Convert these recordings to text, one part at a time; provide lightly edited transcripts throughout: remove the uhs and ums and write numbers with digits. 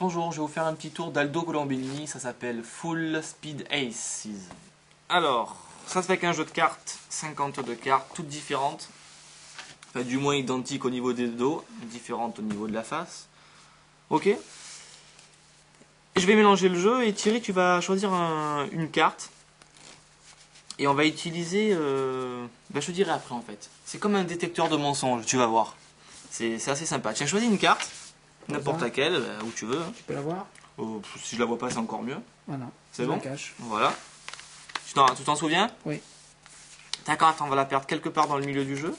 Bonjour, je vais vous faire un petit tour d'Aldo Colombini, ça s'appelle Full Speed Aces. Alors, ça se fait qu'un jeu de cartes, 52 cartes, toutes différentes, enfin, du moins identiques au niveau des dos, différentes au niveau de la face. Ok. Je vais mélanger le jeu et Thierry, tu vas choisir une carte. Et on va utiliser, je te dirai après en fait. C'est comme un détecteur de mensonges, tu vas voir. C'est assez sympa. Tiens, choisis une carte, n'importe laquelle, où tu veux. Tu peux la voir? Si je la vois pas, c'est encore mieux. Voilà. C'est bon? Cache. Voilà. Tu t'en souviens? Oui. Ta carte, on va la perdre quelque part dans le milieu du jeu.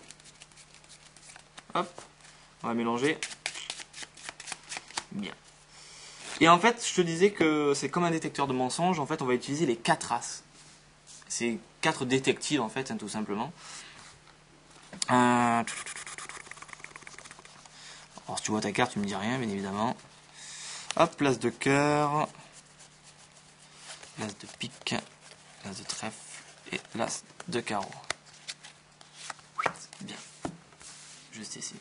Hop. On va mélanger. Bien. Et en fait, je te disais que c'est comme un détecteur de mensonges. En fait, on va utiliser les 4 races. C'est 4 détectives, en fait, hein, tout simplement. Alors, si tu vois ta carte, tu me dis rien, bien évidemment. Hop, l'as de cœur. L'as de pique. L'as de trèfle. Et l'as de carreau. Bien. Juste ici.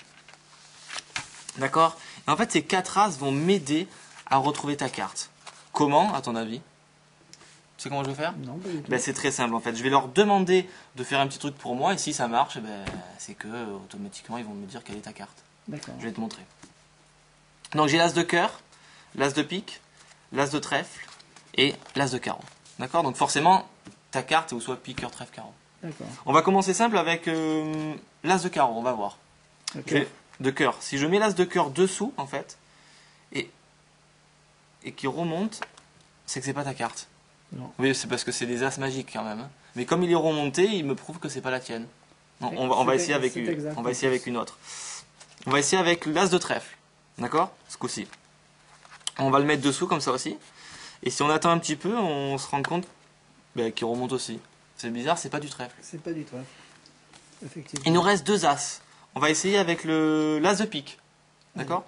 D'accord? Et en fait, ces 4 as vont m'aider à retrouver ta carte. Comment, à ton avis? Tu sais comment je vais faire? Non, pas du tout. Ben, c'est très simple en fait. Je vais leur demander de faire un petit truc pour moi et si ça marche, ben, c'est que automatiquement ils vont me dire quelle est ta carte. D'accord. Je vais te montrer. Donc j'ai l'as de cœur, l'as de pique, l'as de trèfle et l'as de carreau. D'accord? Donc forcément, ta carte c'est ou soit pique, cœur, trèfle, carreau. D'accord. On va commencer simple avec l'as de carreau, on va voir. Okay. De cœur. Si je mets l'as de cœur dessous en fait et qu'il remonte, c'est que c'est pas ta carte. Non. Oui, c'est parce que c'est des as magiques quand même. Mais comme il est remonté, il me prouve que c'est pas la tienne. Non, on va essayer avec une, on va essayer avec une autre. On va essayer avec l'as de trèfle. D'accord? Ce coup-ci. On va le mettre dessous comme ça aussi. Et si on attend un petit peu, on se rend compte qu'il remonte aussi. C'est bizarre, c'est pas du trèfle. C'est pas du trèfle. Effectivement. Il nous reste 2 as. On va essayer avec l'as de pique. D'accord?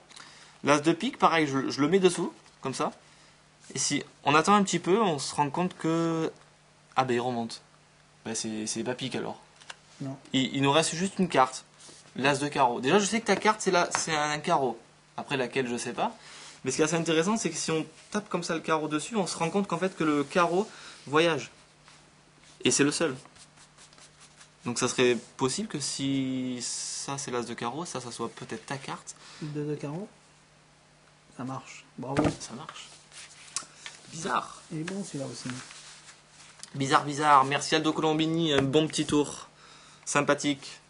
L'as de pique, pareil, je le mets dessous, comme ça. Et si on attend un petit peu, on se rend compte que... Ah ben il remonte. Ben c'est pas pique alors. Non. Il nous reste juste une carte. L'as de carreau. Déjà je sais que ta carte c'est un carreau. Après laquelle je sais pas. Mais ce qui est assez intéressant c'est que si on tape comme ça le carreau dessus, on se rend compte qu'en fait que le carreau voyage. Et c'est le seul. Donc ça serait possible que si ça c'est l'as de carreau, ça soit peut-être ta carte. 2 de carreau. Ça marche. Bravo. Ça marche. Bizarre. Il est bon celui-là aussi. Bizarre. Merci Aldo Colombini, un bon petit tour. Sympathique.